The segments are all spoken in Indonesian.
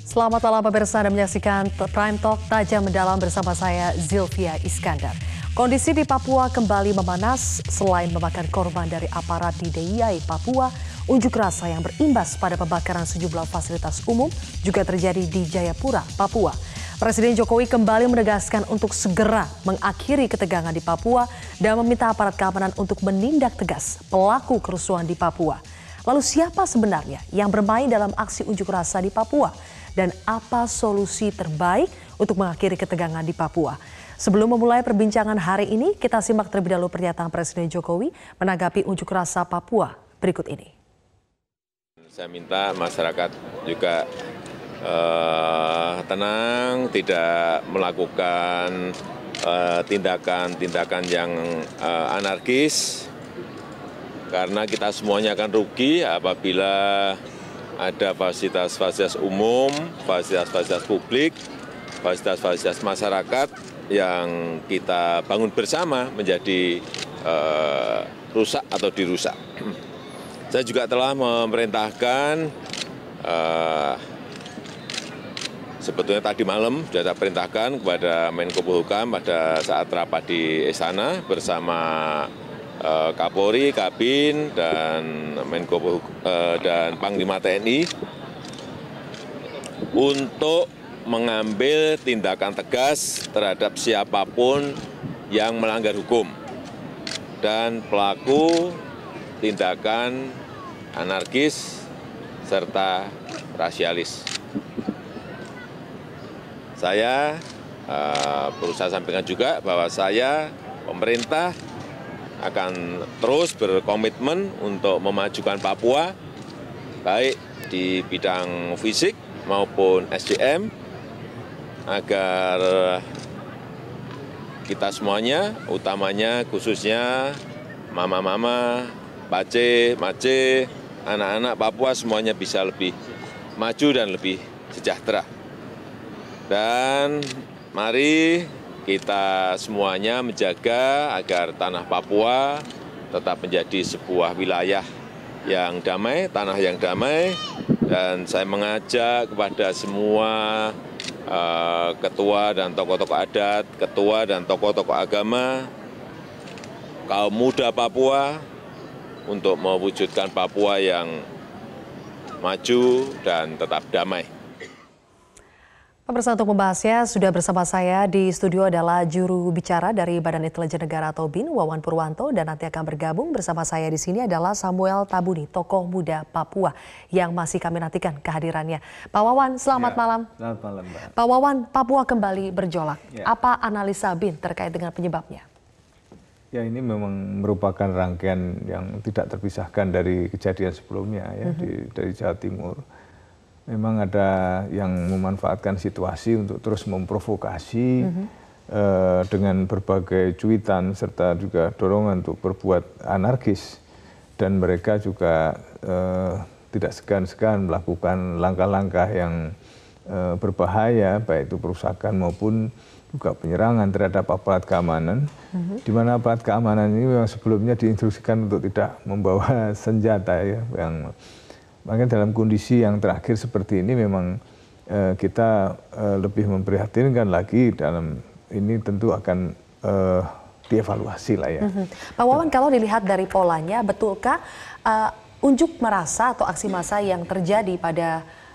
Selamat malam pemirsa, Anda menyaksikan Prime Talk Tajam Mendalam bersama saya Zilvia Iskandar. Kondisi di Papua kembali memanas. Selain memakan korban dari aparat di DIY Papua, unjuk rasa yang berimbas pada pembakaran sejumlah fasilitas umum juga terjadi di Jayapura, Papua. Presiden Jokowi kembali menegaskan untuk segera mengakhiri ketegangan di Papua dan meminta aparat keamanan untuk menindak tegas pelaku kerusuhan di Papua. Lalu siapa sebenarnya yang bermain dalam aksi unjuk rasa di Papua? Dan apa solusi terbaik untuk mengakhiri ketegangan di Papua? Sebelum memulai perbincangan hari ini, kita simak terlebih dahulu pernyataan Presiden Jokowi menanggapi unjuk rasa Papua berikut ini. Saya minta masyarakat juga tenang, tidak melakukan tindakan-tindakan yang anarkis, karena kita semuanya akan rugi apabila ada fasilitas-fasilitas umum, fasilitas-fasilitas publik, fasilitas-fasilitas masyarakat yang kita bangun bersama menjadi rusak atau dirusak. Saya juga telah memerintahkan, sebetulnya tadi malam sudah saya perintahkan kepada Menko Polhukam pada saat rapat di Istana bersama Kapolri, Kabin, dan Menko dan Panglima TNI untuk mengambil tindakan tegas terhadap siapapun yang melanggar hukum dan pelaku tindakan anarkis serta rasialis. Saya perlu saya sampaikan juga bahwa saya, pemerintah, akan terus berkomitmen untuk memajukan Papua, baik di bidang fisik maupun SDM, agar kita semuanya, utamanya khususnya mama-mama, pace, mace, anak-anak Papua semuanya bisa lebih maju dan lebih sejahtera. Dan mari kita semuanya menjaga agar tanah Papua tetap menjadi sebuah wilayah yang damai, tanah yang damai. Dan saya mengajak kepada semua ketua dan tokoh-tokoh adat, ketua dan tokoh-tokoh agama, kaum muda Papua, untuk mewujudkan Papua yang maju dan tetap damai. Pemirsa, untuk membahasnya sudah bersama saya di studio adalah juru bicara dari Badan Intelijen Negara atau BIN, Wawan Purwanto, dan nanti akan bergabung bersama saya di sini adalah Samuel Tabuni, tokoh muda Papua yang masih kami nantikan kehadirannya. Pak Wawan, selamat malam. Selamat malam, Mbak. Pak Wawan, Papua kembali berjolak. Apa analisa BIN terkait dengan penyebabnya? Ya, ini memang merupakan rangkaian yang tidak terpisahkan dari kejadian sebelumnya ya, dari Jawa Timur. Memang ada yang memanfaatkan situasi untuk terus memprovokasi dengan berbagai cuitan serta juga dorongan untuk berbuat anarkis, dan mereka juga tidak segan-segan melakukan langkah-langkah yang berbahaya, baik itu perusakan maupun juga penyerangan terhadap aparat keamanan, di mana aparat keamanan ini memang sebelumnya diinstruksikan untuk tidak membawa senjata ya, yang makanya dalam kondisi yang terakhir seperti ini memang kita lebih memprihatinkan lagi. Dalam ini tentu akan dievaluasi lah ya. Pak Wawan, kalau dilihat dari polanya, betulkah unjuk rasa atau aksi massa yang terjadi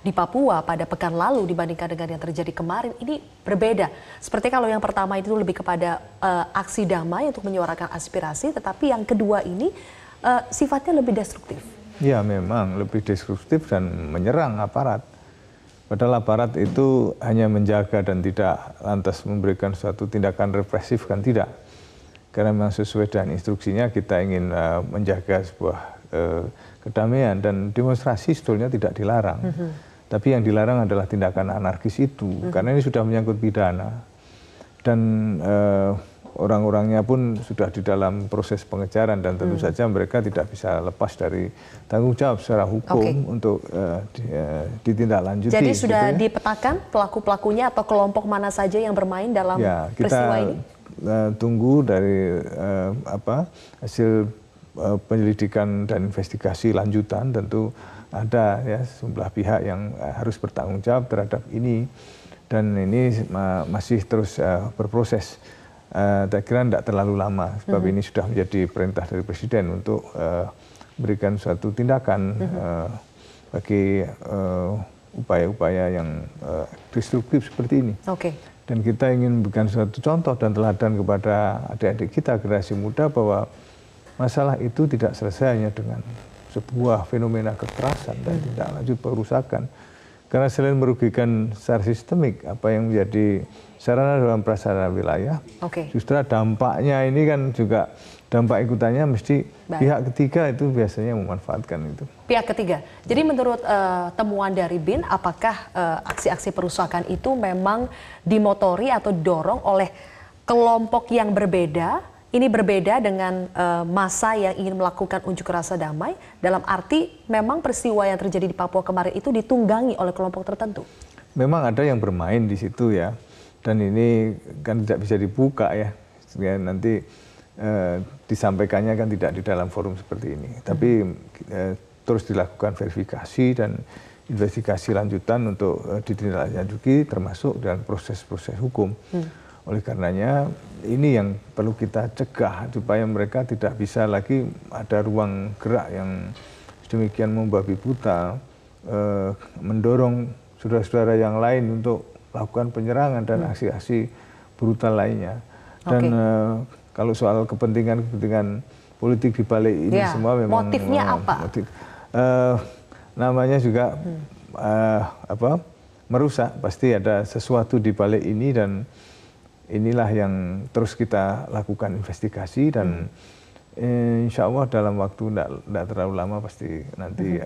di Papua pada pekan lalu dibandingkan dengan yang terjadi kemarin ini berbeda? Seperti kalau yang pertama itu lebih kepada aksi damai untuk menyuarakan aspirasi, tetapi yang kedua ini sifatnya lebih destruktif. Ya, memang lebih destruktif dan menyerang aparat. Padahal aparat itu hanya menjaga dan tidak lantas memberikan suatu tindakan represif, kan tidak. Karena memang sesuai dengan instruksinya kita ingin menjaga sebuah kedamaian, dan demonstrasi sebetulnya tidak dilarang. Tapi yang dilarang adalah tindakan anarkis itu, karena ini sudah menyangkut pidana. Dan orang-orangnya pun sudah di dalam proses pengejaran, dan tentu saja mereka tidak bisa lepas dari tanggung jawab secara hukum untuk ditindaklanjuti. Jadi sudah dipetakan pelaku-pelakunya atau kelompok mana saja yang bermain dalam peristiwa ini? Kita tunggu dari hasil penyelidikan dan investigasi lanjutan. Tentu ada ya sejumlah pihak yang harus bertanggung jawab terhadap ini, dan ini masih terus berproses. Saya kira tidak terlalu lama, sebab ini sudah menjadi perintah dari Presiden untuk berikan suatu tindakan bagi upaya-upaya yang destruktif seperti ini. Dan kita ingin memberikan suatu contoh dan teladan kepada adik-adik kita, generasi muda, bahwa masalah itu tidak selesai hanya dengan sebuah fenomena kekerasan dan tidak lanjut perusakan. Karena selain merugikan secara sistemik apa yang menjadi sarana dalam prasarana wilayah, justru dampaknya ini kan juga dampak ikutannya mesti pihak ketiga itu biasanya memanfaatkan itu. Pihak ketiga. Jadi menurut temuan dari BIN, apakah aksi-aksi perusakan itu memang dimotori atau didorong oleh kelompok yang berbeda? Ini berbeda dengan massa yang ingin melakukan unjuk rasa damai, dalam arti memang peristiwa yang terjadi di Papua kemarin itu ditunggangi oleh kelompok tertentu? Memang ada yang bermain di situ ya, dan ini kan tidak bisa dibuka ya, nanti disampaikannya kan tidak di dalam forum seperti ini. Tapi terus dilakukan verifikasi dan investigasi lanjutan untuk ditindaklanjuti termasuk dalam proses-proses hukum. Oleh karenanya ini yang perlu kita cegah supaya mereka tidak bisa lagi ada ruang gerak yang sedemikian membabi buta, mendorong saudara-saudara yang lain untuk melakukan penyerangan dan aksi-aksi brutal lainnya. Dan kalau soal kepentingan politik di balik ini semua memang motifnya apa? Namanya juga merusak, pasti ada sesuatu di balik ini, dan inilah yang terus kita lakukan investigasi, dan insya Allah dalam waktu tidak terlalu lama pasti nanti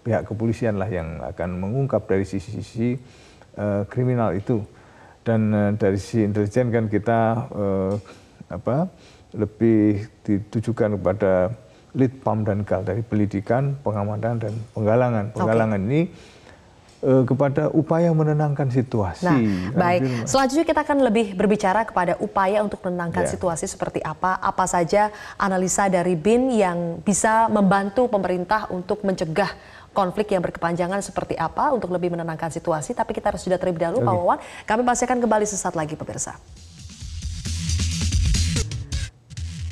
pihak kepolisian lah yang akan mengungkap dari sisi-sisi kriminal itu. Dan dari sisi intelijen kan kita lebih ditujukan kepada Litpam dan Kal dari pendidikan, pengamanan dan penggalangan. Penggalangan ini kepada upaya menenangkan situasi. Nah, baik. Selanjutnya kita akan lebih berbicara kepada upaya untuk menenangkan situasi seperti apa saja analisa dari BIN yang bisa membantu pemerintah untuk mencegah konflik yang berkepanjangan seperti apa untuk lebih menenangkan situasi. Tapi kita harus sudah terlebih dahulu, Pak Wawan. Kami masih akan kembali sesaat lagi, pemirsa.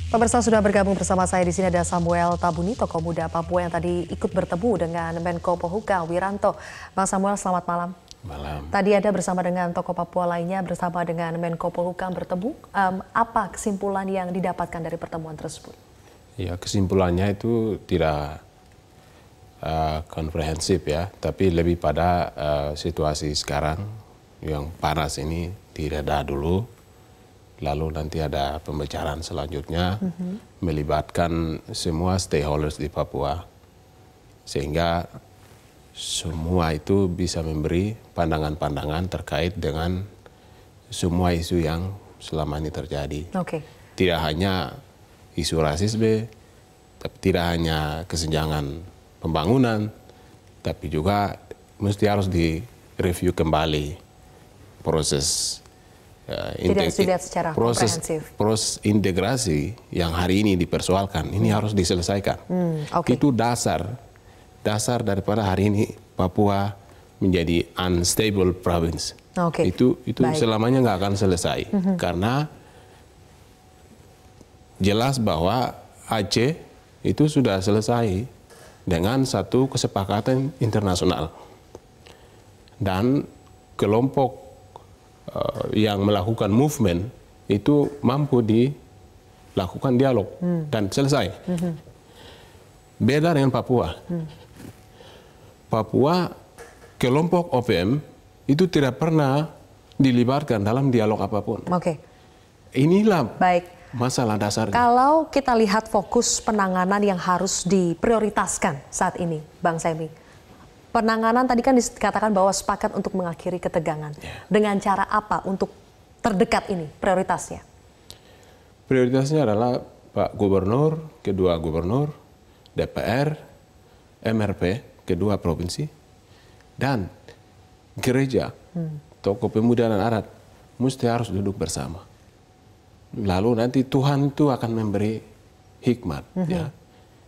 Pemirsa, sudah bergabung bersama saya di sini ada Samuel Tabuni, tokoh muda Papua yang tadi ikut bertemu dengan Menko Polhukam Wiranto. Bang Samuel, selamat malam. Malam. Tadi ada bersama dengan tokoh Papua lainnya, bersama dengan Menko Polhukam bertemu. Apa kesimpulan yang didapatkan dari pertemuan tersebut? Ya, kesimpulannya itu tidak komprehensif ya, tapi lebih pada situasi sekarang yang panas ini direda dulu. Lalu nanti ada pembicaraan selanjutnya melibatkan semua stakeholders di Papua, sehingga semua itu bisa memberi pandangan-pandangan terkait dengan semua isu yang selama ini terjadi. Tidak hanya isu rasisme, tidak hanya kesenjangan pembangunan, tapi juga mesti harus direview kembali proses proses integrasi yang hari ini dipersoalkan, ini harus diselesaikan. Itu dasar daripada hari ini Papua menjadi unstable province. Itu selamanya nggak akan selesai, karena jelas bahwa Aceh itu sudah selesai dengan satu kesepakatan internasional, dan kelompok yang melakukan movement itu mampu dilakukan dialog dan selesai. Beda dengan Papua. Papua, kelompok OPM itu tidak pernah dilibatkan dalam dialog apapun. Inilah masalah dasarnya. Kalau kita lihat fokus penanganan yang harus diprioritaskan saat ini, Bang Semi. Penanganan tadi kan dikatakan bahwa sepakat untuk mengakhiri ketegangan. Dengan cara apa untuk terdekat ini prioritasnya? Prioritasnya adalah Pak Gubernur, kedua Gubernur, DPR, MRP, kedua provinsi, dan gereja, tokoh pemuda dan adat, mesti harus duduk bersama. Lalu nanti Tuhan itu akan memberi hikmat. Ya.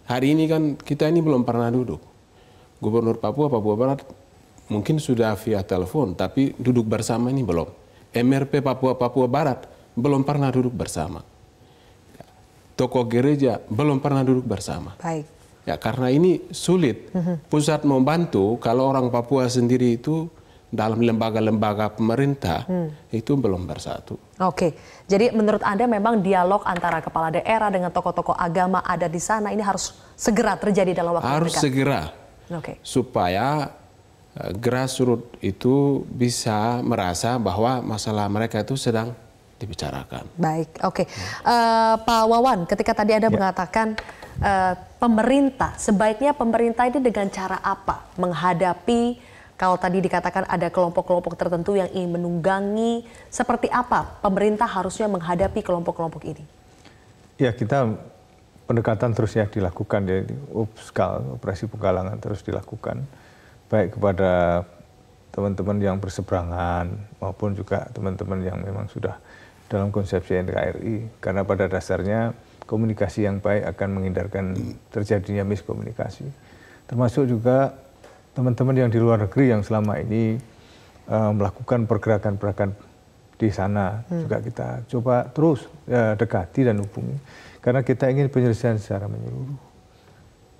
Hari ini kan kita ini belum pernah duduk. Gubernur Papua Barat mungkin sudah via telepon, tapi duduk bersama ini belum. MRP Papua Barat belum pernah duduk bersama. Tokoh gereja belum pernah duduk bersama. Baik. Ya, karena ini sulit. Pusat membantu kalau orang Papua sendiri itu dalam lembaga-lembaga pemerintah itu belum bersatu. Oke, jadi menurut Anda memang dialog antara kepala daerah dengan tokoh-tokoh agama ada di sana ini harus segera terjadi dalam waktu dekat? Harus segera. Oke. Supaya grassroots itu bisa merasa bahwa masalah mereka itu sedang dibicarakan. Baik, oke. Pak Wawan, ketika tadi Anda mengatakan pemerintah, sebaiknya pemerintah ini dengan cara apa menghadapi, kalau tadi dikatakan ada kelompok-kelompok tertentu yang ingin menunggangi, seperti apa pemerintah harusnya menghadapi kelompok-kelompok ini? Ya, kita pendekatan terus ya dilakukan, ya, operasi penggalangan terus dilakukan, baik kepada teman-teman yang berseberangan maupun juga teman-teman yang memang sudah dalam konsepsi NKRI, karena pada dasarnya komunikasi yang baik akan menghindarkan terjadinya miskomunikasi. Termasuk juga teman-teman yang di luar negeri yang selama ini melakukan pergerakan-pergerakan di sana, juga kita coba terus dekati dan hubungi, karena kita ingin penyelesaian secara menyeluruh.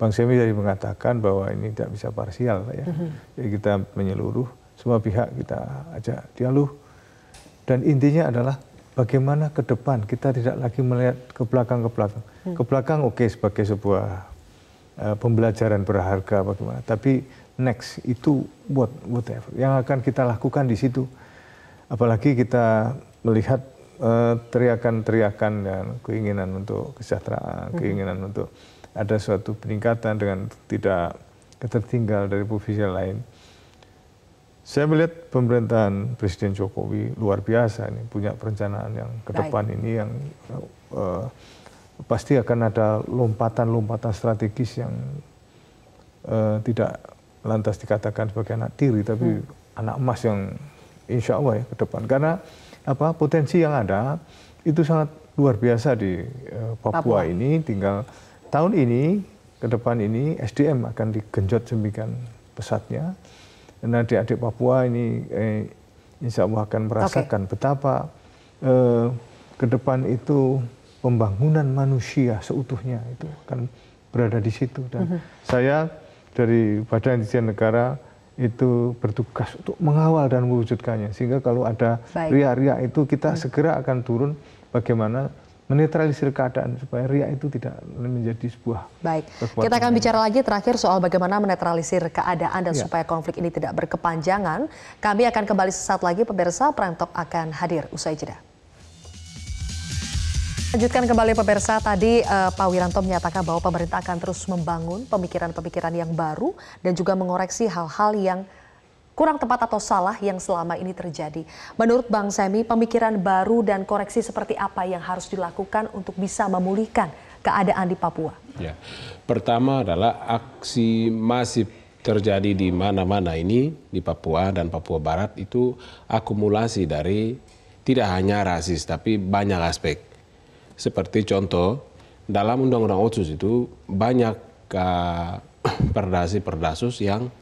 Bang Semi tadi mengatakan bahwa ini tidak bisa parsial, ya. Jadi kita menyeluruh, semua pihak kita ajak dialog, dan intinya adalah bagaimana ke depan kita tidak lagi melihat ke belakang. Ke belakang oke, sebagai sebuah pembelajaran berharga bagaimana, tapi next itu whatever yang akan kita lakukan di situ. Apalagi kita melihat teriakan-teriakan dan keinginan untuk kesejahteraan, keinginan untuk ada suatu peningkatan dengan tidak ketertinggal dari provinsi lain. Saya melihat pemerintahan Presiden Jokowi luar biasa, ini punya perencanaan yang ke depan ini yang pasti akan ada lompatan-lompatan strategis yang tidak lantas dikatakan sebagai anak tiri, tapi anak emas yang insya Allah ya ke depan. Karena apa, potensi yang ada itu sangat luar biasa di Papua ini. Tinggal tahun ini, ke depan ini SDM akan digenjot sedemikian pesatnya. Dan adik-adik Papua ini insya Allah akan merasakan betapa ke depan itu pembangunan manusia seutuhnya itu akan berada di situ. Dan saya dari Badan Intelijen Negara itu bertugas untuk mengawal dan mewujudkannya. Sehingga kalau ada riak-riak itu kita segera akan turun bagaimana menetralisir keadaan supaya riak itu tidak menjadi sebuah kekuatan. Kita akan bicara lagi terakhir soal bagaimana menetralisir keadaan dan supaya konflik ini tidak berkepanjangan. Kami akan kembali sesaat lagi, pemirsa. Prime Talk akan hadir usai jeda. Lanjutkan kembali pemirsa, tadi Pak Wiranto menyatakan bahwa pemerintah akan terus membangun pemikiran-pemikiran yang baru dan juga mengoreksi hal-hal yang kurang tepat atau salah yang selama ini terjadi. Menurut Bang Semi, pemikiran baru dan koreksi seperti apa yang harus dilakukan untuk bisa memulihkan keadaan di Papua? Ya, pertama adalah aksi masif terjadi di mana-mana ini di Papua dan Papua Barat itu akumulasi dari tidak hanya rasis tapi banyak aspek. Seperti contoh, dalam Undang-Undang Otsus itu banyak perdasus yang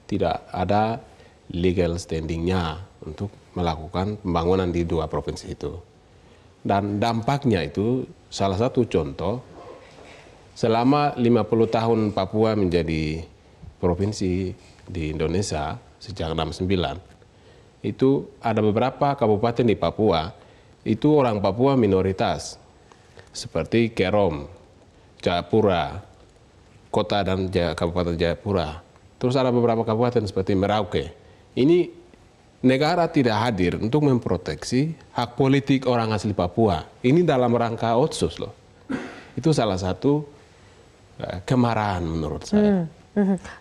tidak ada legal standingnya untuk melakukan pembangunan di dua provinsi itu. Dan dampaknya itu salah satu contoh, selama 50 tahun Papua menjadi provinsi di Indonesia sejak 69, itu ada beberapa kabupaten di Papua, itu orang Papua minoritas, seperti Kerom, Jayapura, kota dan Kabupaten Jayapura. Terus ada beberapa kabupaten seperti Merauke. Ini negara tidak hadir untuk memproteksi hak politik orang asli Papua. Ini dalam rangka Otsus loh. Itu salah satu kemarahan menurut saya.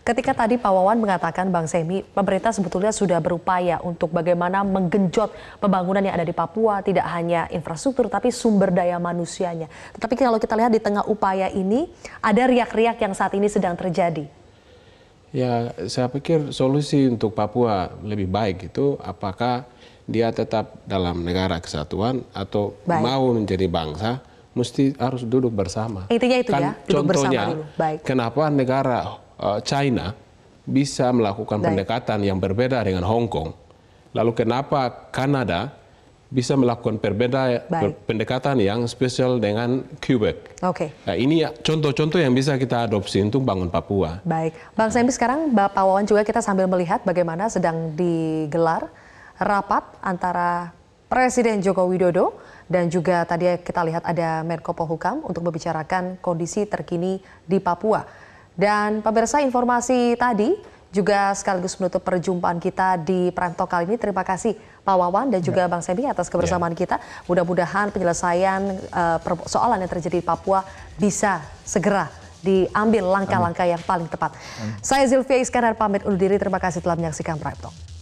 Ketika tadi Pak Wawan mengatakan, Bang Semi, pemerintah sebetulnya sudah berupaya untuk bagaimana menggenjot pembangunan yang ada di Papua, tidak hanya infrastruktur tapi sumber daya manusianya. Tetapi kalau kita lihat di tengah upaya ini, ada riak-riak yang saat ini sedang terjadi. Ya, saya pikir solusi untuk Papua lebih baik itu apakah dia tetap dalam negara kesatuan atau mau menjadi bangsa, mesti harus duduk bersama. Intinya itu kan ya, duduk contohnya, bersama dulu. Baik. Kenapa negara China bisa melakukan pendekatan yang berbeda dengan Hong Kong. Lalu kenapa Kanada bisa melakukan pendekatan yang spesial dengan Quebec. Nah, ini contoh-contoh yang bisa kita adopsi untuk bangun Papua. Baik, Bang Sembi, sekarang Bapak Wawan juga kita sambil melihat bagaimana sedang digelar rapat antara Presiden Joko Widodo dan juga tadi kita lihat ada Menko Polhukam untuk membicarakan kondisi terkini di Papua. Dan pemirsa, informasi tadi juga sekaligus menutup perjumpaan kita di Prime Talk kali ini. Terima kasih Pak Wawan dan juga Bang Sembi atas kebersamaan kita. Mudah-mudahan penyelesaian persoalan yang terjadi di Papua bisa segera diambil langkah-langkah yang paling tepat. Saya Zilvia Iskandar pamit undur diri. Terima kasih telah menyaksikan Prime Talk.